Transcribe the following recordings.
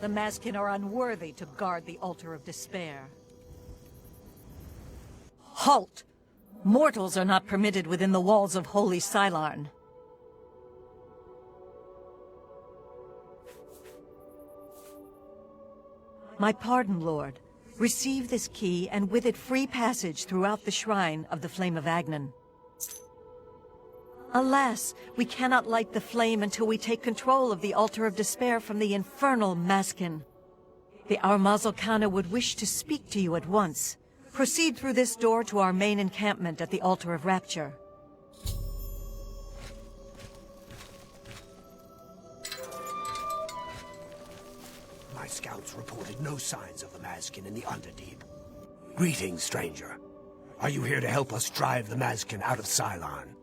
The Mazkin are unworthy to guard the Altar of Despair. Halt! Mortals are not permitted within the walls of Holy Cylarn. My pardon, Lord. Receive this key, and with it free passage throughout the shrine of the Flame of Agnan. Alas, we cannot light the flame until we take control of the Altar of Despair from the infernal Mazkin. The Armazel Khana would wish to speak to you at once. Proceed through this door to our main encampment at the Altar of Rapture. My scouts reported no signs of the Mazkin in the Underdeep. Greetings, stranger. Are you here to help us drive the Mazkin out of Cylarn?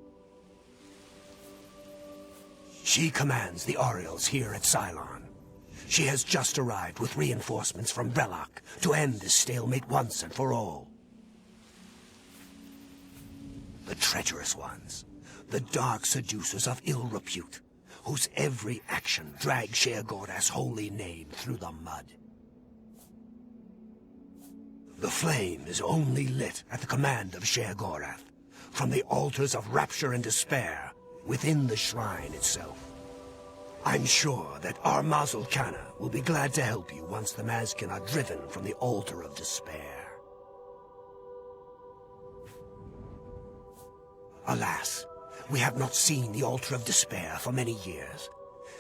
She commands the Auriels here at Cylarn. She has just arrived with reinforcements from Belloc to end this stalemate once and for all. The treacherous ones, the dark seducers of ill repute, whose every action drags Sheogorath's holy name through the mud. The flame is only lit at the command of Sheogorath, from the altars of rapture and despair within the shrine itself. I'm sure that Armazel Khana will be glad to help you once the Mazkin are driven from the altar of despair. Alas, we have not seen the altar of despair for many years.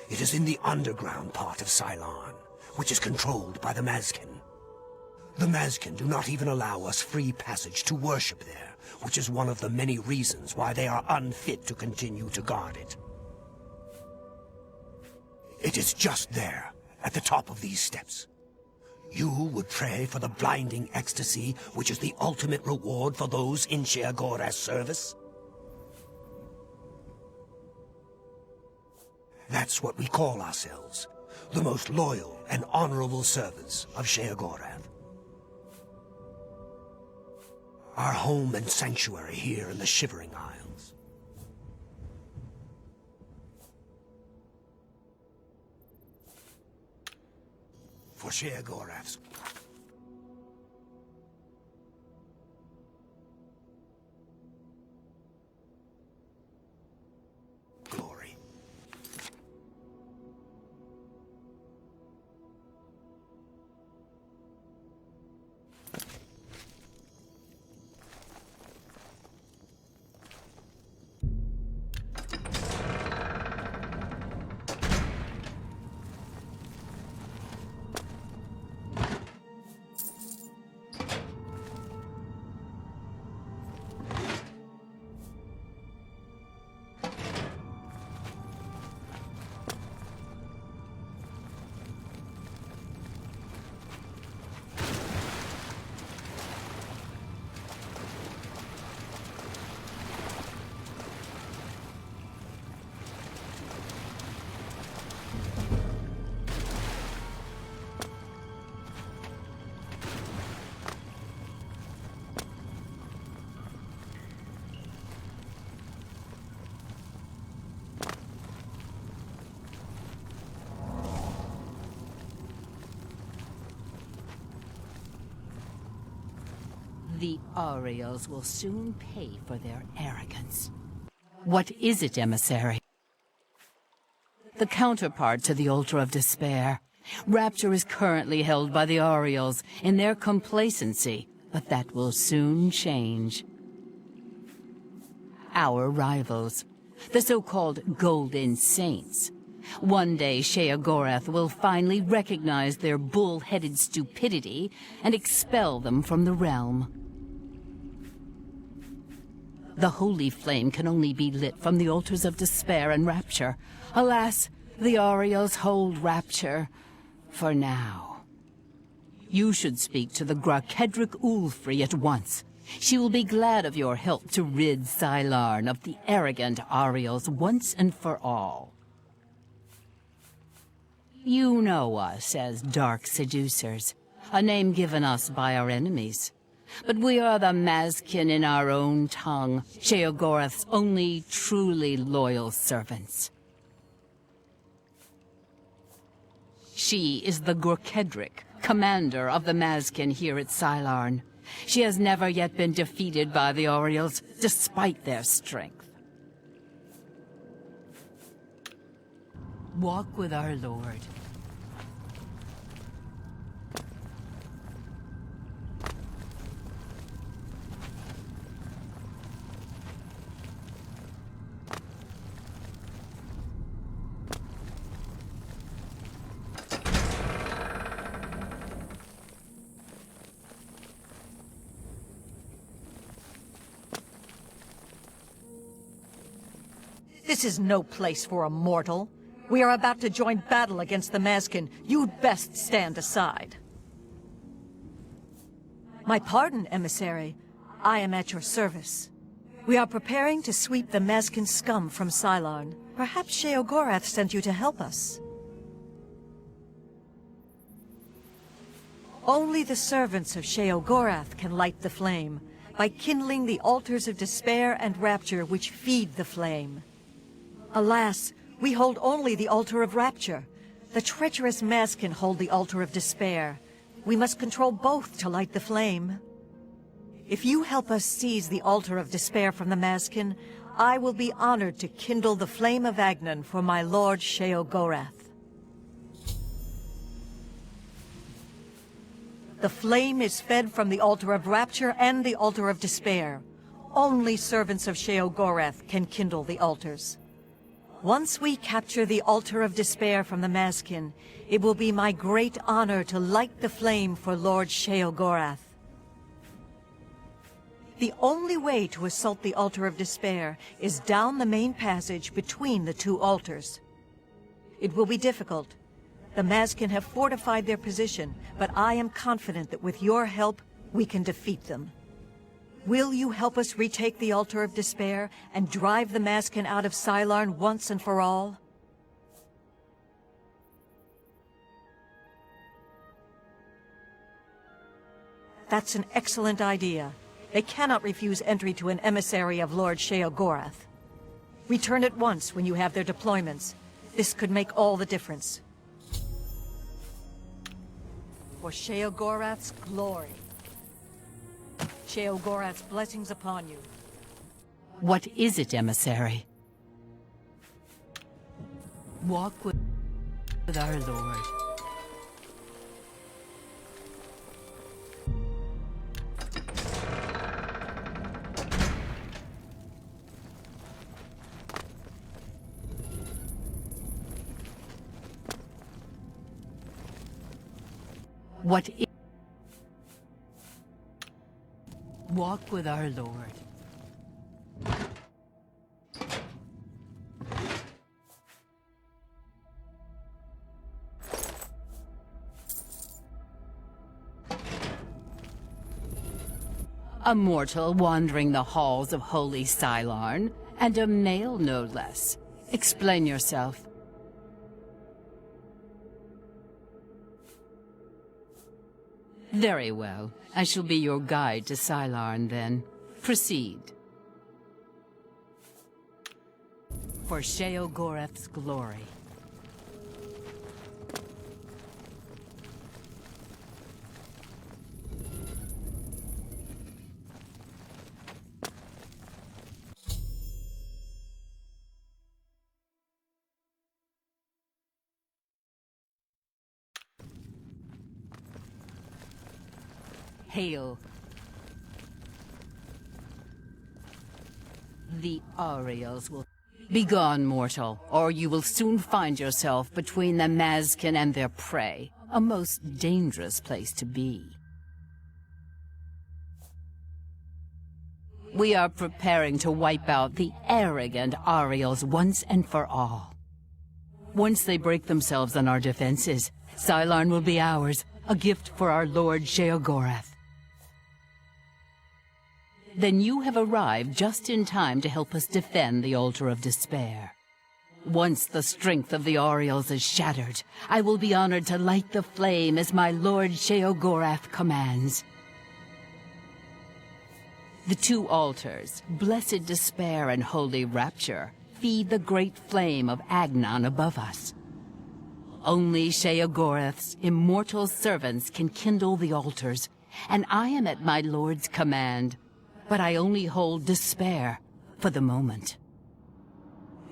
It is in the underground part of Cylarn, which is controlled by the Mazkin. The Mazkin do not even allow us free passage to worship there, which is one of the many reasons why they are unfit to continue to guard it. It is just there, at the top of these steps. You would pray for the blinding ecstasy, which is the ultimate reward for those in Sheogorath's service? That's what we call ourselves, the most loyal and honorable servants of Sheogorath. Our home and sanctuary here in the Shivering Isles. For Sheogorath's glory. The Auriels will soon pay for their arrogance. What is it, emissary? The counterpart to the Altar of Despair. Rapture is currently held by the Auriels in their complacency, but that will soon change. Our rivals, the so-called Golden Saints. One day Sheogorath will finally recognize their bull-headed stupidity and expel them from the realm. The holy flame can only be lit from the altars of despair and rapture. Alas, the Auriels hold rapture for now. You should speak to the Grakedric Ulfri at once. She will be glad of your help to rid Cylarn of the arrogant Auriels once and for all. You know us as Dark Seducers, a name given us by our enemies. But we are the Mazkin in our own tongue, Sheogorath's only truly loyal servants. She is the Gorkedric, commander of the Mazkin here at Sylarn. She has never yet been defeated by the Auriels, despite their strength. Walk with our Lord. This is no place for a mortal. We are about to join battle against the Mazkin. You'd best stand aside. My pardon, emissary. I am at your service. We are preparing to sweep the Mazkin scum from Sylarn. Perhaps Sheogorath sent you to help us. Only the servants of Sheogorath can light the flame, by kindling the altars of despair and rapture which feed the flame. Alas, we hold only the altar of rapture. The treacherous Mazkin hold the altar of despair. We must control both to light the flame. If you help us seize the altar of despair from the Mazkin, I will be honored to kindle the flame of Agnan for my lord Sheogorath. The flame is fed from the altar of rapture and the altar of despair. Only servants of Sheogorath can kindle the altars. Once we capture the altar of despair from the Mazkin, it will be my great honor to light the flame for Lord Sheogorath. The only way to assault the altar of despair is down the main passage between the two altars. It will be difficult. The Mazkin have fortified their position, but I am confident that with your help, we can defeat them. Will you help us retake the altar of despair and drive the Mazkin out of Sylarn once and for all? That's an excellent idea. They cannot refuse entry to an emissary of Lord Sheogorath. Return at once when you have their deployments. This could make all the difference. For Sheogorath's glory. Sheogorath's blessings upon you. What is it, emissary? Walk with our Lord. What is... Walk with our Lord. A mortal wandering the halls of holy Sylarn, and a male no less. Explain yourself. Very well. I shall be your guide to Sylarn, then. Proceed. For Sheogorath's glory. Hail. The Auriels will... Begone, mortal, or you will soon find yourself between the Mazkin and their prey. A most dangerous place to be. We are preparing to wipe out the arrogant Auriels once and for all. Once they break themselves on our defenses, Sylarn will be ours, a gift for our Lord Sheogorath. Then you have arrived just in time to help us defend the Altar of Despair. Once the strength of the Auriels is shattered, I will be honored to light the flame as my Lord Sheogorath commands. The two altars, Blessed Despair and Holy Rapture, feed the great flame of Agnan above us. Only Sheogorath's immortal servants can kindle the altars, and I am at my lord's command. But I only hold despair for the moment.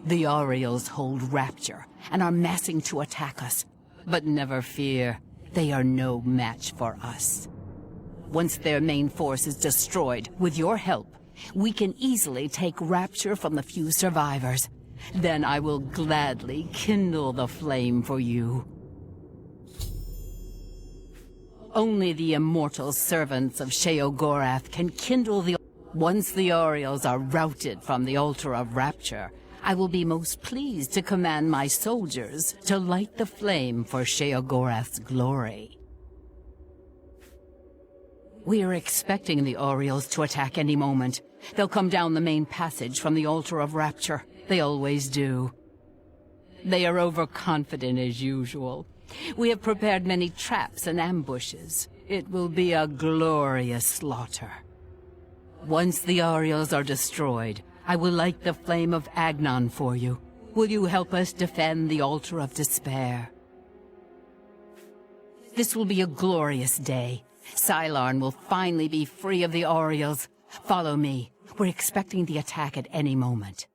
The Auriels hold rapture and are massing to attack us. But never fear, they are no match for us. Once their main force is destroyed, with your help, we can easily take rapture from the few survivors. Then I will gladly kindle the flame for you. Only the immortal servants of Sheogorath can kindle the... Once the Auriels are routed from the altar of rapture, I will be most pleased to command my soldiers to light the flame for Sheogorath's glory. We are expecting the Auriels to attack any moment. They'll come down the main passage from the altar of rapture. They always do. They are overconfident as usual. We have prepared many traps and ambushes. It will be a glorious slaughter. Once the Auriels are destroyed, I will light the flame of Agnon for you. Will you help us defend the altar of despair? This will be a glorious day. Sylarn will finally be free of the Auriels. Follow me. We're expecting the attack at any moment.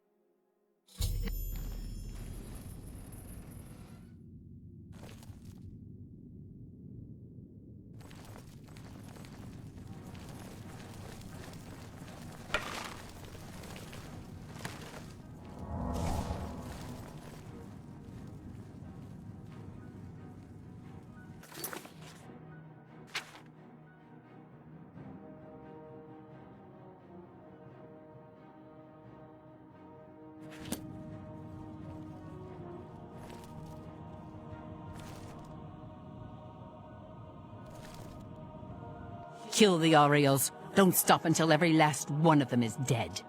Kill the Auriels. Don't stop until every last one of them is dead.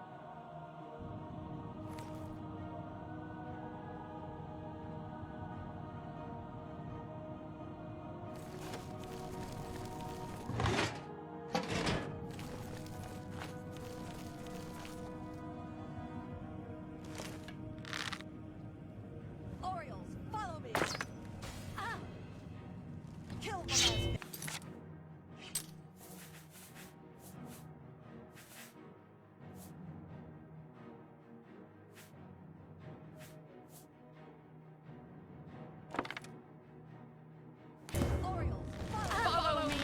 Auriels, follow me! Ah! Kill the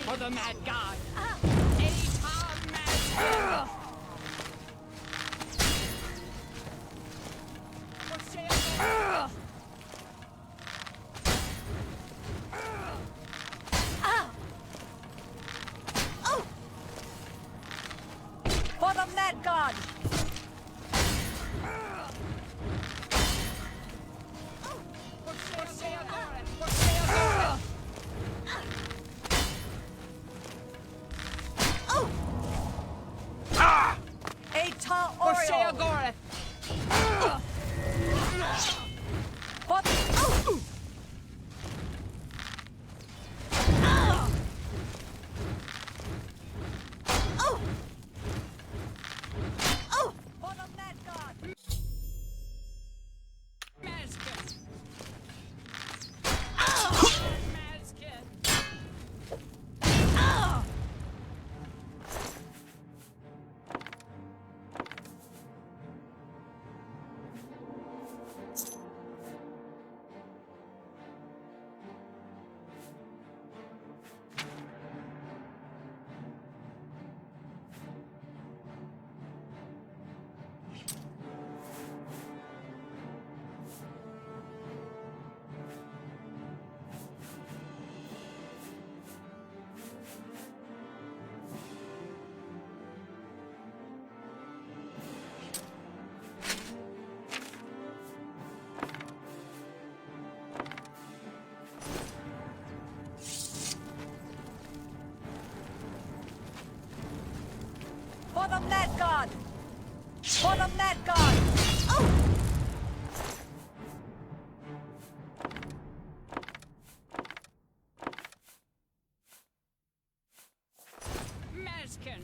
For the Mad God! For the Mad God! For the Mad God! For the Mad God! Oh! Maskin!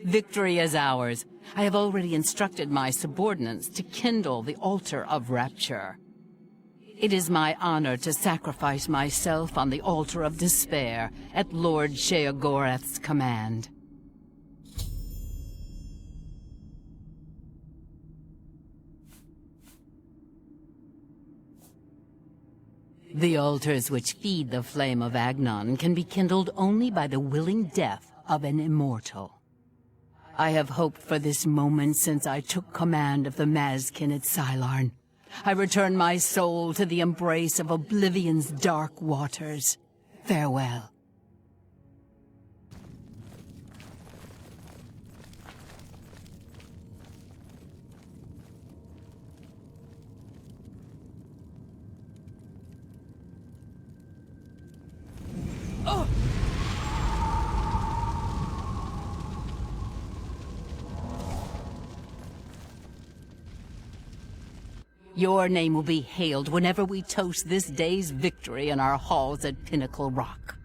Victory is ours. I have already instructed my subordinates to kindle the altar of rapture. It is my honor to sacrifice myself on the altar of despair at Lord Sheogorath's command. The altars which feed the flame of Agnon can be kindled only by the willing death of an immortal. I have hoped for this moment since I took command of the Mazkin at Sylarn. I return my soul to the embrace of Oblivion's dark waters. Farewell. Your name will be hailed whenever we toast this day's victory in our halls at Pinnacle Rock.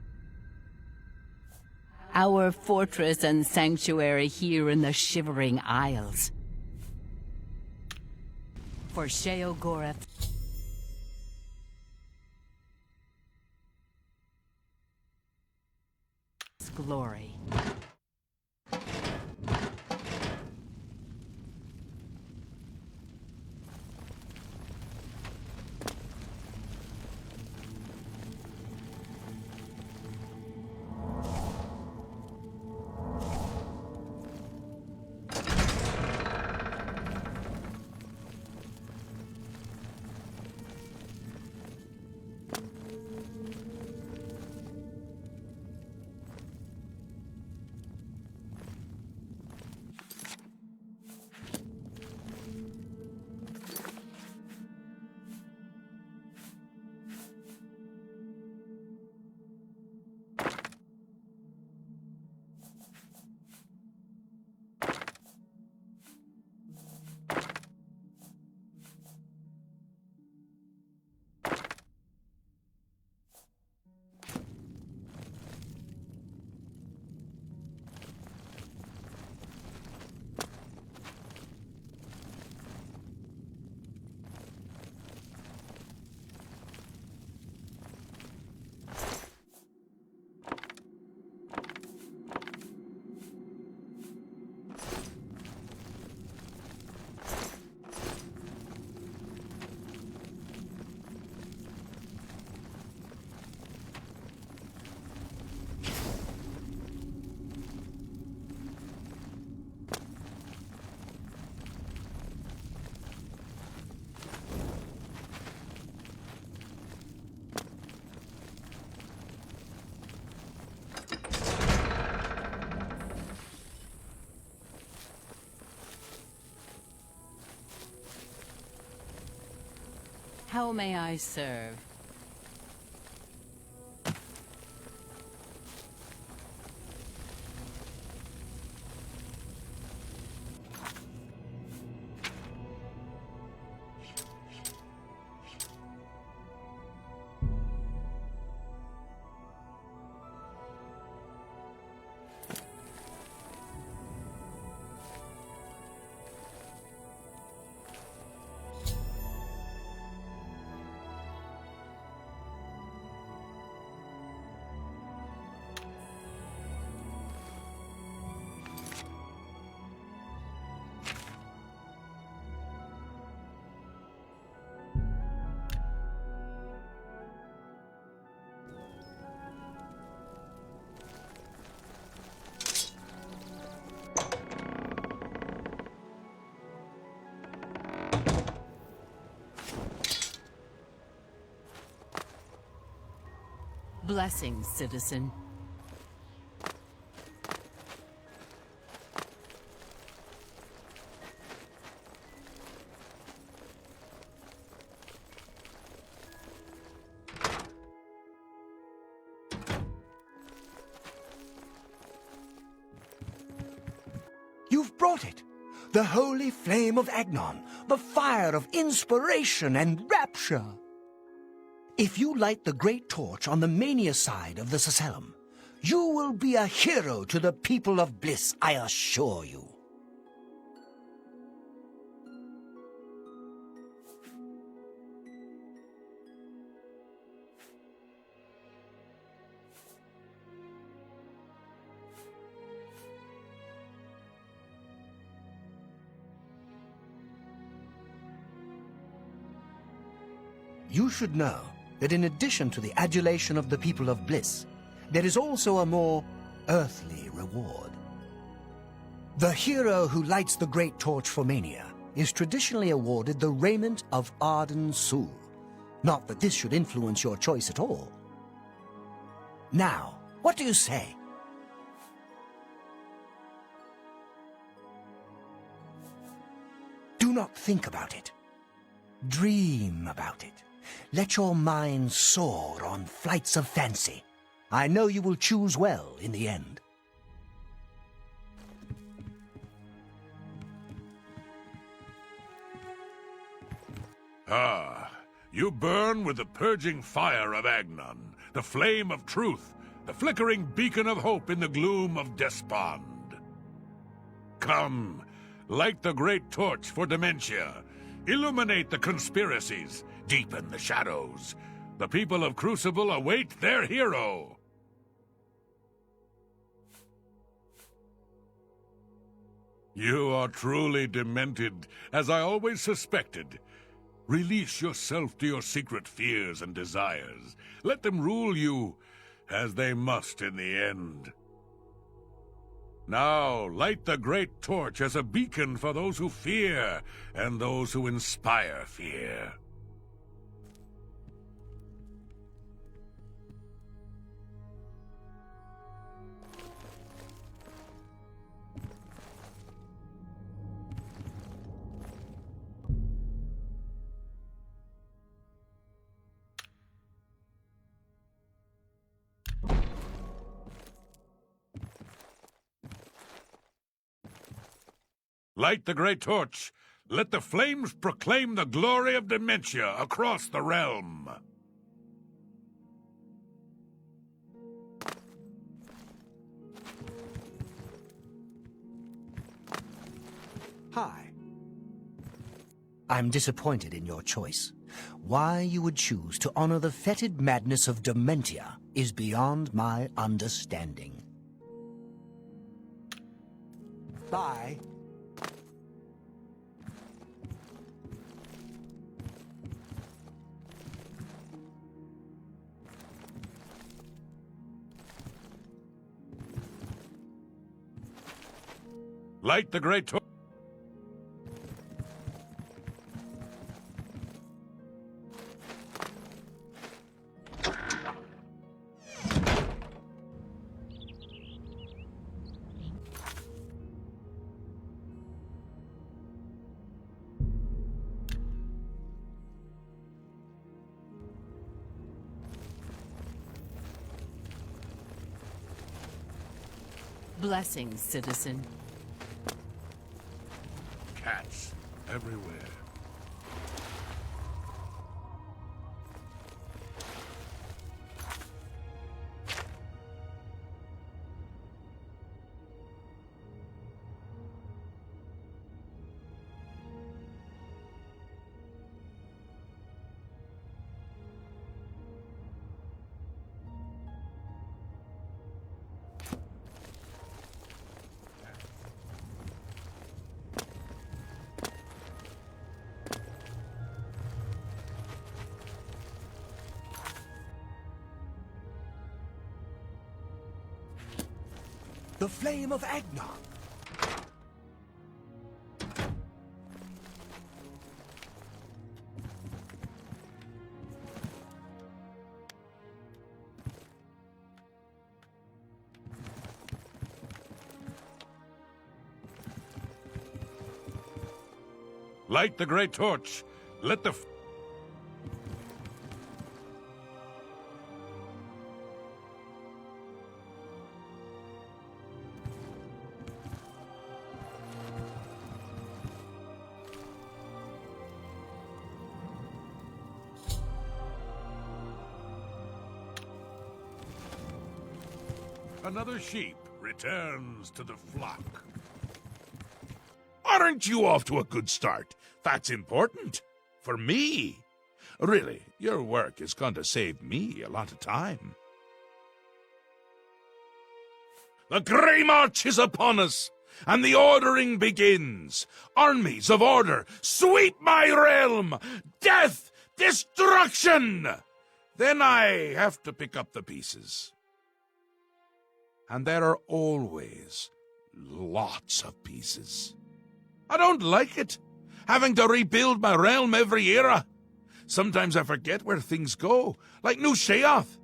Our fortress and sanctuary here in the Shivering Isles. For Sheogorath's glory. How may I serve? Blessings, citizen. You've brought it! The holy flame of Agnon, the fire of inspiration and rapture! If you light the great torch on the mania side of the Sacellum, you will be a hero to the people of Bliss, I assure you. You should know that in addition to the adulation of the people of Bliss, there is also a more earthly reward. The hero who lights the great torch for Mania is traditionally awarded the raiment of Arden Sul. Not that this should influence your choice at all. Now, what do you say? Do not think about it. Dream about it. Let your mind soar on flights of fancy. I know you will choose well in the end. Ah, you burn with the purging fire of Agnon, the flame of truth, the flickering beacon of hope in the gloom of despond. Come, light the great torch for dementia, illuminate the conspiracies, deepen the shadows. The people of Crucible await their hero. You are truly demented, as I always suspected. Release yourself to your secret fears and desires. Let them rule you, as they must in the end. Now, light the great torch as a beacon for those who fear, and those who inspire fear. Light the great torch. Let the flames proclaim the glory of dementia across the realm. Hi. I'm disappointed in your choice. Why you would choose to honor the fetid madness of dementia is beyond my understanding. Bye. Light the great torch. Blessings, citizen. Cats everywhere. The flame of Agnon. Light the great torch. Let the... Another sheep returns to the flock. Aren't you off to a good start? That's important. For me. Really, your work is going to save me a lot of time. The Grey March is upon us, and the ordering begins. Armies of order, sweep my realm! Death! Destruction! Then I have to pick up the pieces. And there are always lots of pieces. I don't like it, having to rebuild my realm every era. Sometimes I forget where things go, like New Sheoth.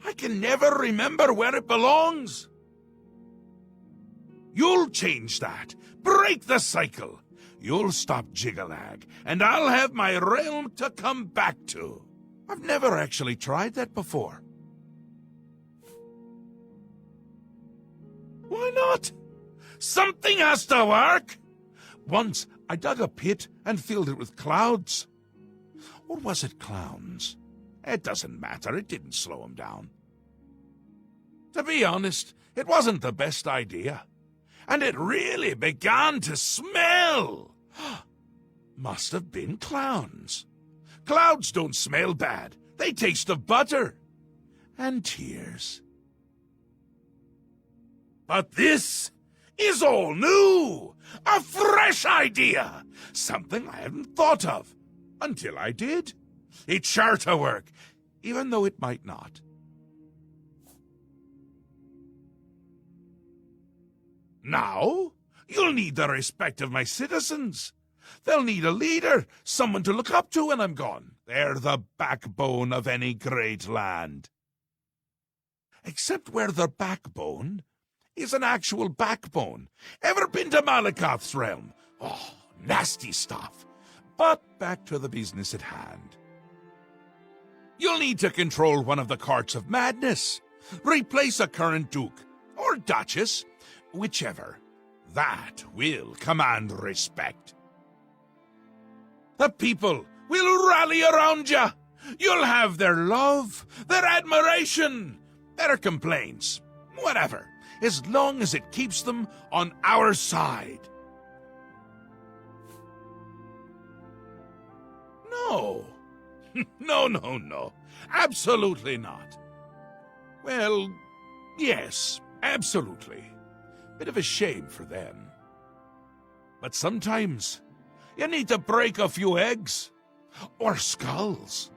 I can never remember where it belongs. You'll change that. Break the cycle. You'll stop Jiggalag, and I'll have my realm to come back to. I've never actually tried that before. not? Something has to work! Once I dug a pit and filled it with clouds. Or was it clowns? It doesn't matter, it didn't slow him down. To be honest, it wasn't the best idea. And it really began to smell. Must have been clowns. Clouds don't smell bad. They taste of butter. And tears. But this is all new. A fresh idea. Something I hadn't thought of. Until I did. It's sure to work, even though it might not. Now, you'll need the respect of my citizens. They'll need a leader, someone to look up to when I'm gone. They're the backbone of any great land. Except where the backbone is an actual backbone. Ever been to Malakoth's realm? Oh, nasty stuff. But back to the business at hand. You'll need to control one of the carts of madness. Replace a current duke, or duchess, whichever. That will command respect. The people will rally around you. You'll have their love, their admiration, their complaints, whatever, as long as it keeps them on our side. No. No. Absolutely not. Well, yes, absolutely. Bit of a shame for them. But sometimes you need to break a few eggs. Or skulls.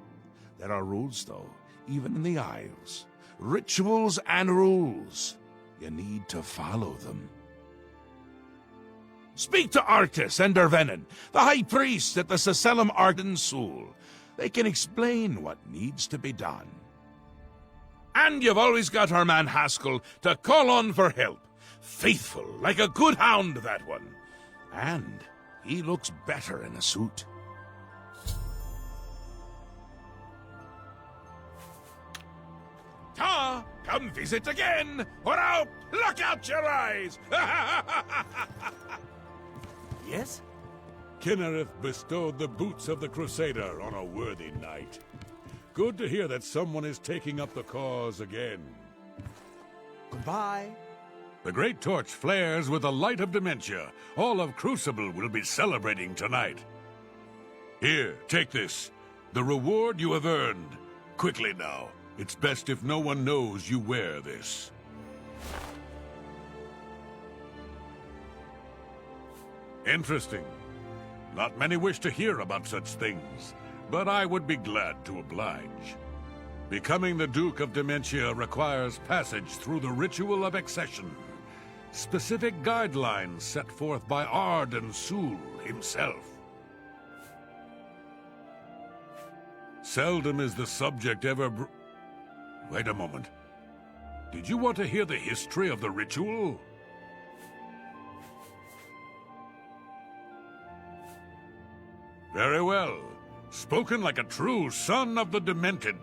There are rules, though, even in the Isles. Rituals and rules. You need to follow them. Speak to Arctis and Dervenin, the High Priest at the Sacelum Arden Sul. They can explain what needs to be done. And you've always got our man Haskell to call on for help. Faithful, like a good hound, that one. And he looks better in a suit. Ta! Come visit again, or I'll pluck out your eyes! Yes? Kinnereth bestowed the boots of the Crusader on a worthy knight. Good to hear that someone is taking up the cause again. Goodbye. The great torch flares with the light of dementia. All of Crucible will be celebrating tonight. Here, take this. The reward you have earned. Quickly now. It's best if no one knows you wear this. Interesting. Not many wish to hear about such things, but I would be glad to oblige. Becoming the Duke of Dementia requires passage through the ritual of accession. Specific guidelines set forth by Arden Sul himself. Seldom is the subject ever Wait a moment. Did you want to hear the history of the ritual? Very well. Spoken like a true son of the Demented.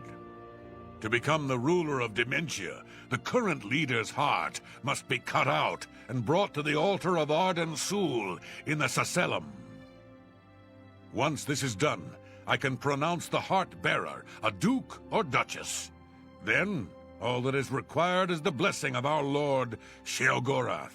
To become the ruler of Dementia, the current leader's heart must be cut out and brought to the altar of Arden Sul in the Sacelum. Once this is done, I can pronounce the heart-bearer a duke or duchess. Then, all that is required is the blessing of our Lord Sheogorath.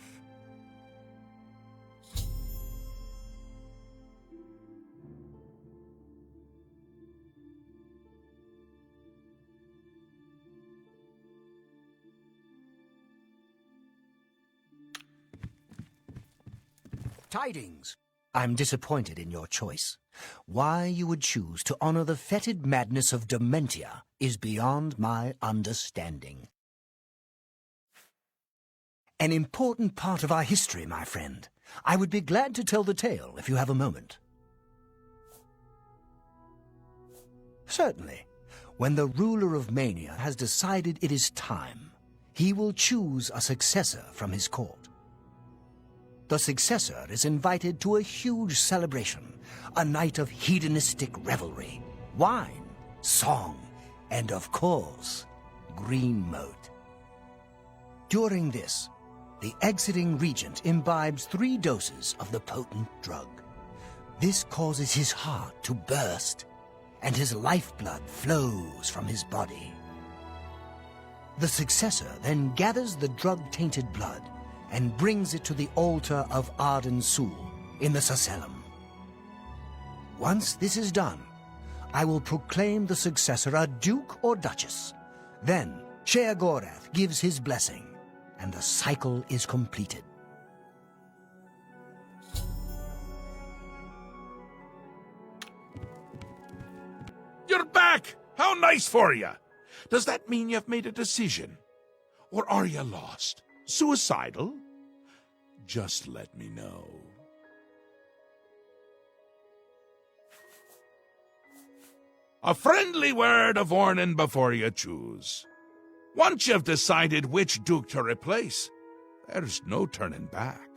Tidings. I'm disappointed in your choice. Why you would choose to honor the fetid madness of Dementia is beyond my understanding. An important part of our history, my friend. I would be glad to tell the tale if you have a moment. Certainly. When the ruler of Mania has decided it is time, he will choose a successor from his court. The successor is invited to a huge celebration, a night of hedonistic revelry, wine, song, and of course, green moat. During this, The exiting regent imbibes 3 doses of the potent drug. This causes his heart to burst, and his lifeblood flows from his body. The successor then gathers the drug-tainted blood and brings it to the altar of Arden Sul in the Sacellum. Once this is done, I will proclaim the successor a duke or duchess. Then Sheogorath gives his blessing, and the cycle is completed. You're back! How nice for you! Does that mean you've made a decision? Or are you lost? Suicidal? Just let me know. A friendly word of warning before you choose. Once you've decided which duke to replace, there's no turning back.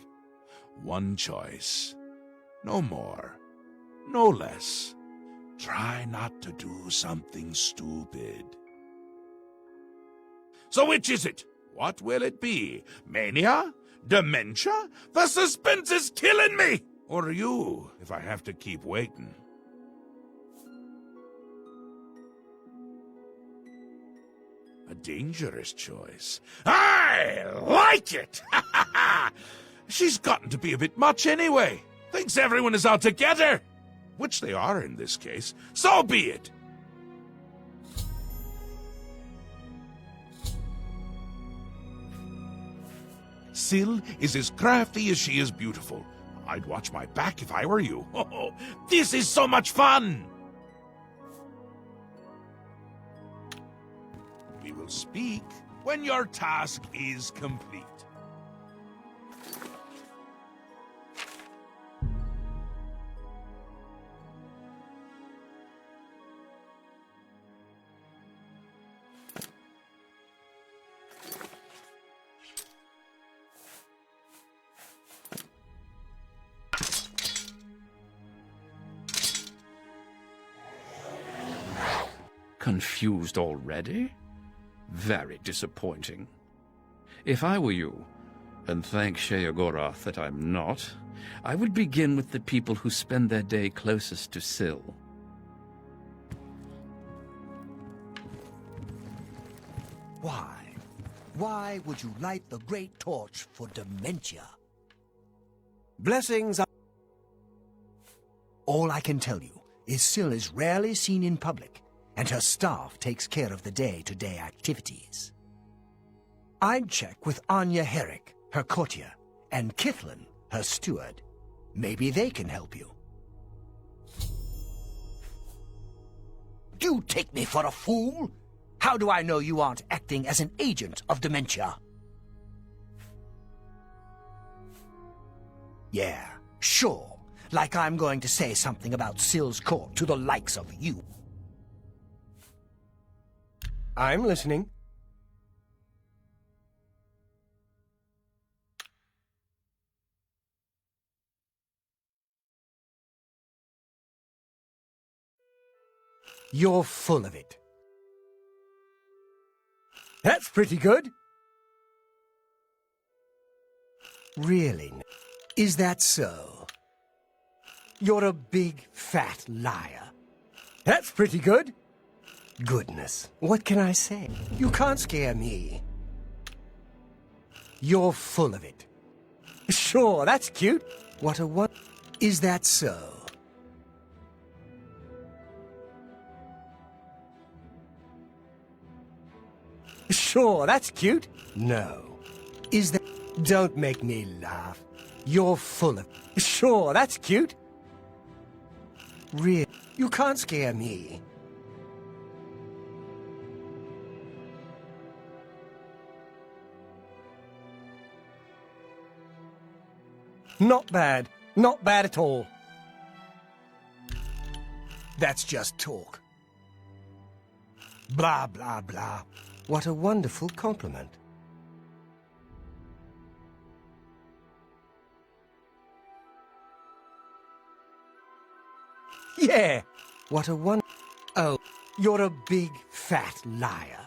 One choice. No more. No less. Try not to do something stupid. So which is it? What will it be? Mania? Dementia? The suspense is killing me! Or you, if I have to keep waiting. A dangerous choice. I like it! She's gotten to be a bit much anyway. Thinks everyone is out to get her. Which they are in this case. So be it. Syl is as crafty as she is beautiful. I'd watch my back if I were you. Oh, this is so much fun! We will speak when your task is complete. Confused already? Very disappointing. If I were you, and thank Sheogorath that I'm not, I would begin with the people who spend their day closest to Syl. Why? Why would you light the great torch for dementia? Blessings are... All I can tell you is Syl is rarely seen in public, and her staff takes care of the day-to-day activities. I'd check with Anya Herrick, her courtier, and Kithlin, her steward. Maybe they can help you. Do you take me for a fool? How do I know you aren't acting as an agent of dementia? Yeah, sure. Like I'm going to say something about Syl's court to the likes of you. I'm listening. You're full of it. That's pretty good. Really? Is that so? You're a big, fat liar. That's pretty good. Goodness, what can I say? You can't scare me. You're full of it. Sure, that's cute. What a one... Is that so? Sure, that's cute. No. Is that... Don't make me laugh. You're full of... Sure, that's cute. Really? You can't scare me. Not bad. Not bad at all. That's just talk. Blah, blah, blah. What a wonderful compliment. Yeah. What a Oh, you're a big, fat liar.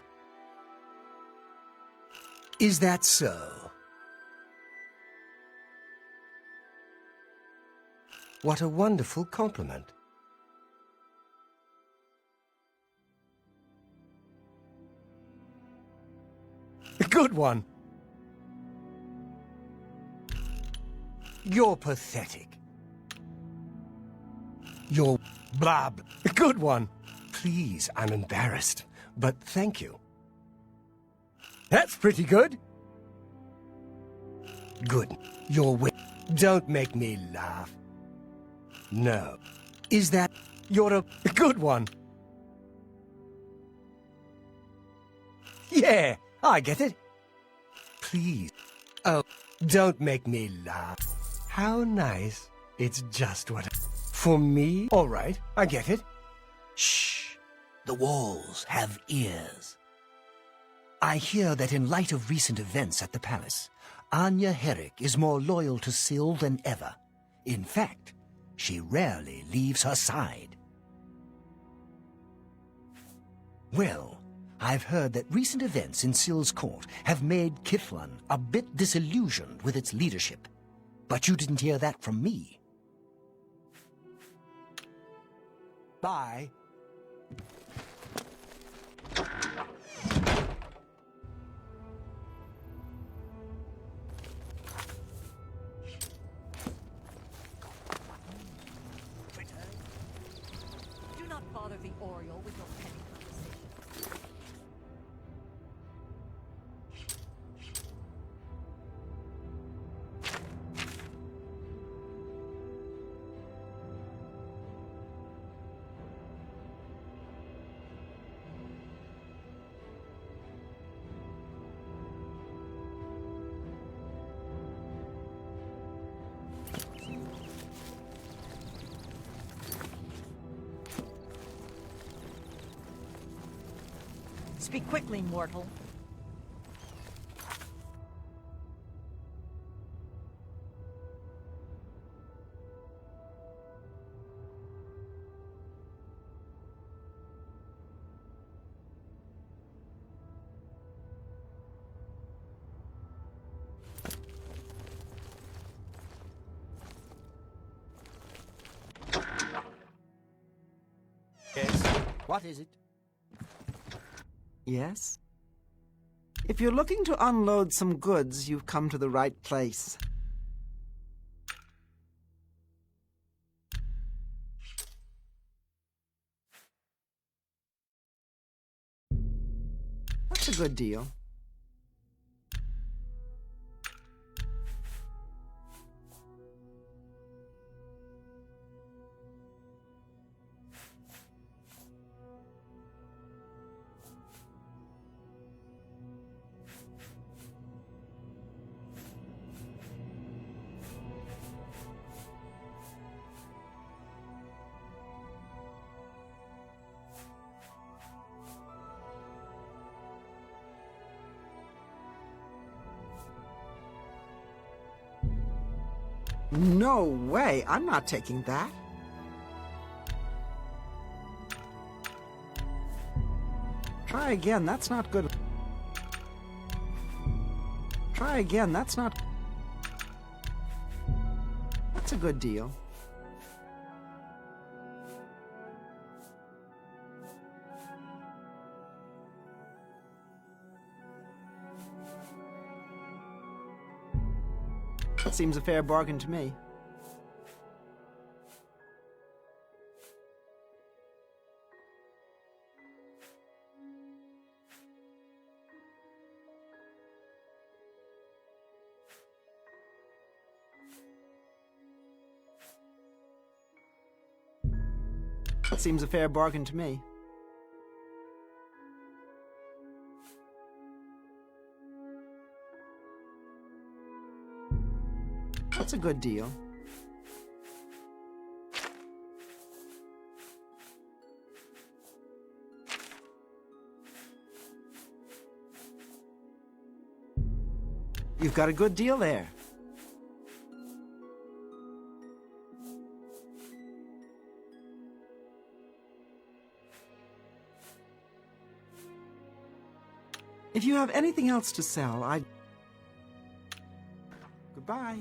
Is that so? What a wonderful compliment. Good one. You're pathetic. You're blab. Good one. Please, I'm embarrassed, but thank you. That's pretty good. Good. You're Don't make me laugh. No. Is that... You're a good one. Yeah, I get it. Please. Oh, don't make me laugh. How nice. It's just what... For me? All right, I get it. Shh. The walls have ears. I hear that in light of recent events at the palace, Anya Herrick is more loyal to Syl than ever. In fact, she rarely leaves her side. Well, I've heard that recent events in Syl's court have made Kithlan a bit disillusioned with its leadership. But you didn't hear that from me. Bye. Do not bother the Oriole with your petty conversation. Speak quickly, mortal. Yes? What is it? Yes? If you're looking to unload some goods, you've come to the right place. What's a good deal? No way! I'm not taking that. Try again, that's not good. Try again, that's not... That's a good deal. That seems a fair bargain to me. That seems a fair bargain to me. That's a good deal. You've got a good deal there. If you have anything else to sell, I'd... Goodbye.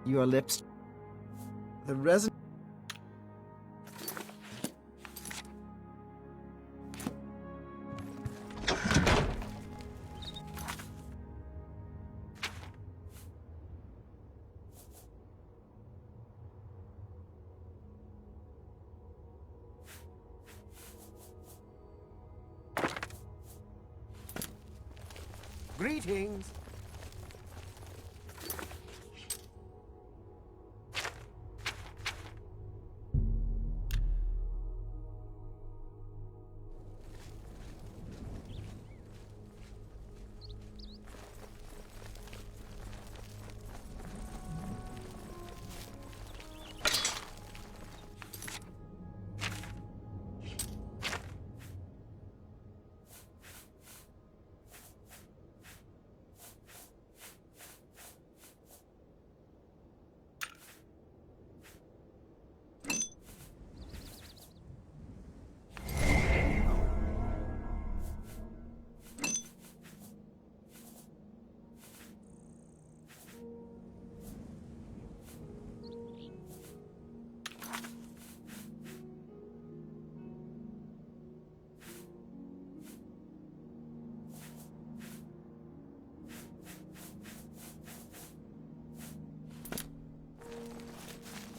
Your lips. The resin. Greetings.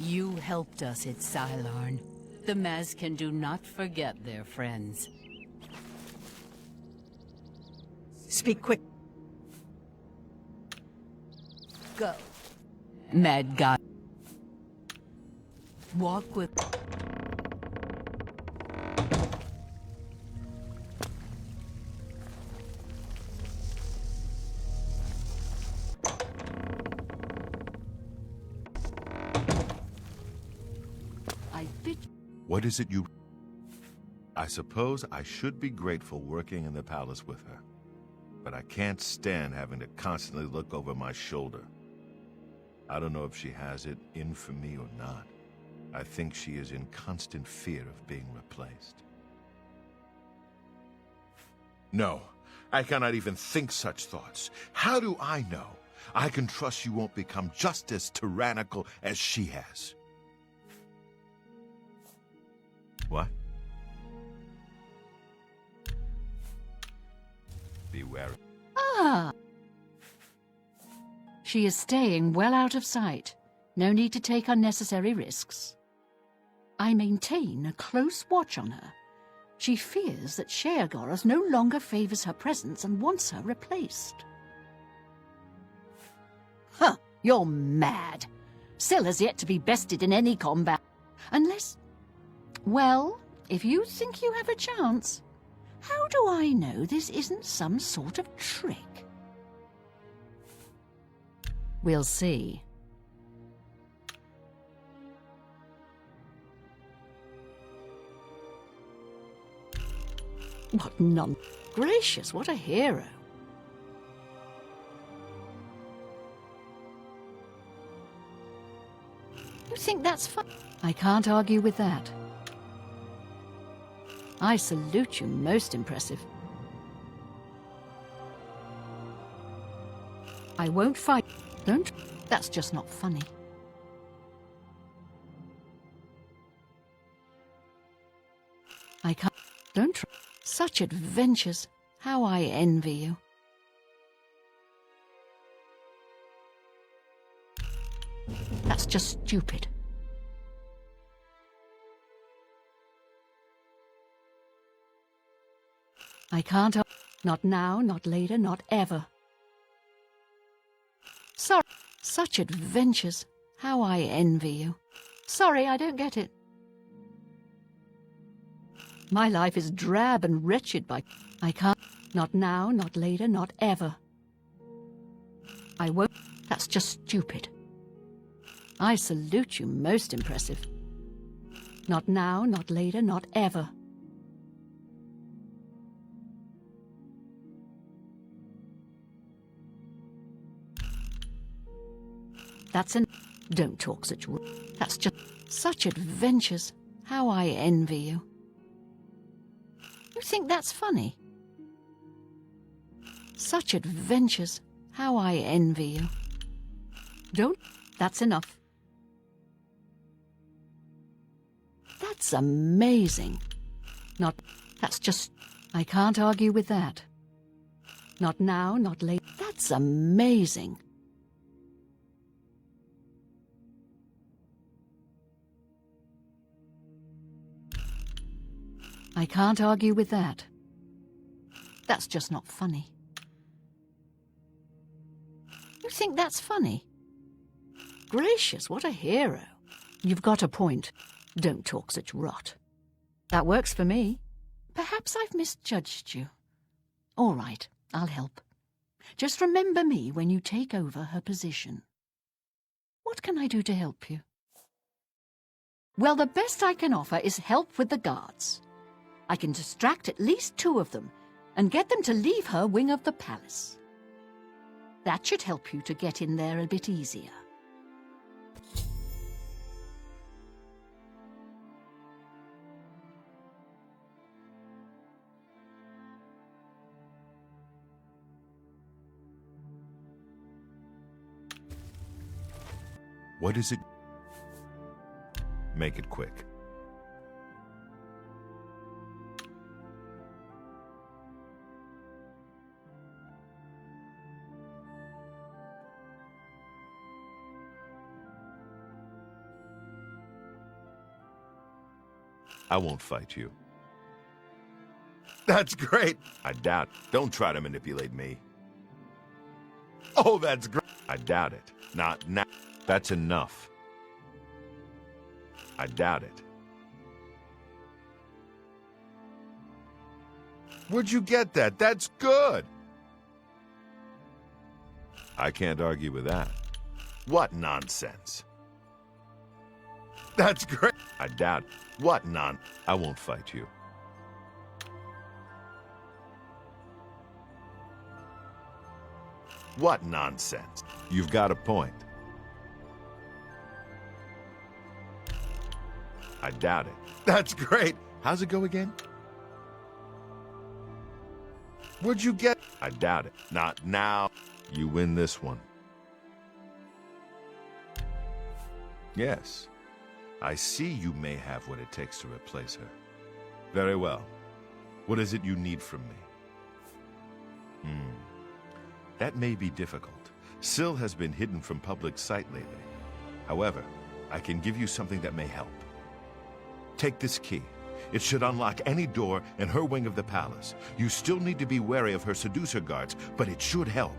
You helped us at Cylon. The Mazkin do not forget their friends. Speak quick. Go. Mad God. Walk with... I bid... What is it you... I suppose I should be grateful working in the palace with her. But I can't stand having to constantly look over my shoulder. I don't know if she has it in for me or not. I think she is in constant fear of being replaced. No, I cannot even think such thoughts. How do I know? I can trust you won't become just as tyrannical as she has. What? Be wary. Ah! She is staying well out of sight. No need to take unnecessary risks. I maintain a close watch on her. She fears that Sheogorath no longer favors her presence and wants her replaced. Huh, you're mad. Syl has yet to be bested in any combat. Unless... Well, if you think you have a chance, how do I know this isn't some sort of trick? We'll see. What none... Gracious, what a hero. You think that's fun? I can't argue with that. I salute you, most impressive. I won't fight. Don't. That's just not funny. I can't. Don't try. Such adventures. How I envy you. That's just stupid. I can't. Not now, not later, not ever. Sorry. Such adventures. How I envy you. Sorry, I don't get it. My life is drab and wretched by... I can't... Not now, not later, not ever. I won't... That's just stupid. I salute you, most impressive. Not now, not later, not ever. That's an... Don't talk such... That's just... Such adventures. How I envy you. You think that's funny? Such adventures. How I envy you. Don't... That's enough. That's amazing. Not... That's just... I can't argue with that. Not now, not later. That's amazing. I can't argue with that. That's just not funny. You think that's funny? Gracious, what a hero. You've got a point. Don't talk such rot. That works for me. Perhaps I've misjudged you. All right, I'll help. Just remember me when you take over her position. What can I do to help you? Well, the best I can offer is help with the guards. I can distract at least 2 of them and get them to leave her wing of the palace. That should help you to get in there a bit easier. What is it? Make it quick. I won't fight you. That's great! I doubt it. Don't try to manipulate me. Oh, that's great! I doubt it. Not now. That's enough. I doubt it. Where'd you get that? That's good! I can't argue with that. What nonsense? That's great! I doubt it. What I won't fight you. What nonsense? You've got a point. I doubt it. That's great! How's it go again? Where'd you get... I doubt it. Not now. You win this one. Yes. I see you may have what it takes to replace her. Very well. What is it you need from me? That may be difficult. Syl has been hidden from public sight lately. However, I can give you something that may help. Take this key. It should unlock any door in her wing of the palace. You still need to be wary of her seducer guards, but it should help.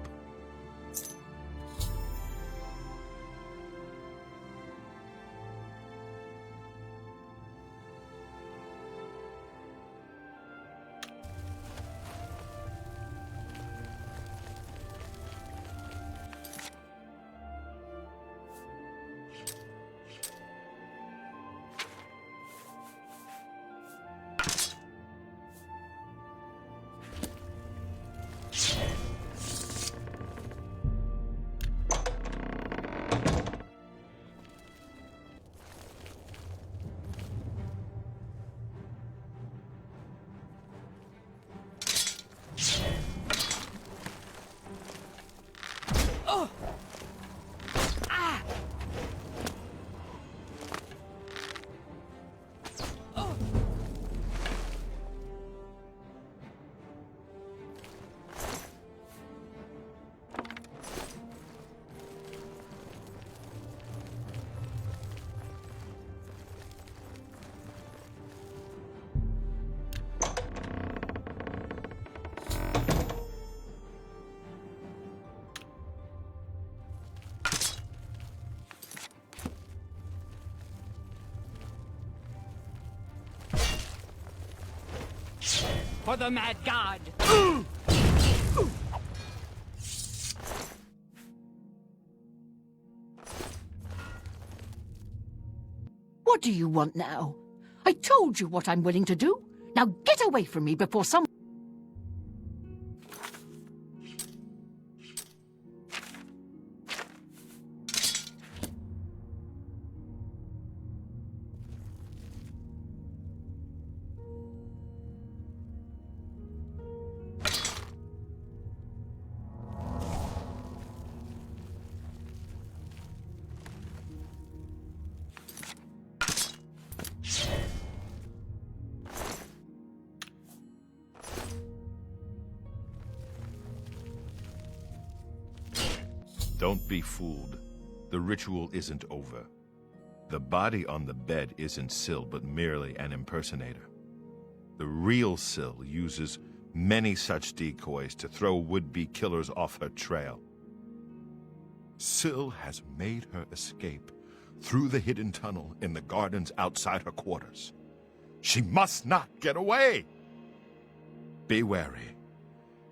For the mad god! What do you want now? I told you what I'm willing to do. Now get away from me before someone... Don't be fooled. The ritual isn't over. The body on the bed isn't Syl, but merely an impersonator. The real Syl uses many such decoys to throw would-be killers off her trail. Syl has made her escape through the hidden tunnel in the gardens outside her quarters. She must not get away! Be wary.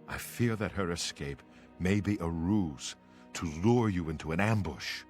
I fear that her escape may be a ruse to lure you into an ambush.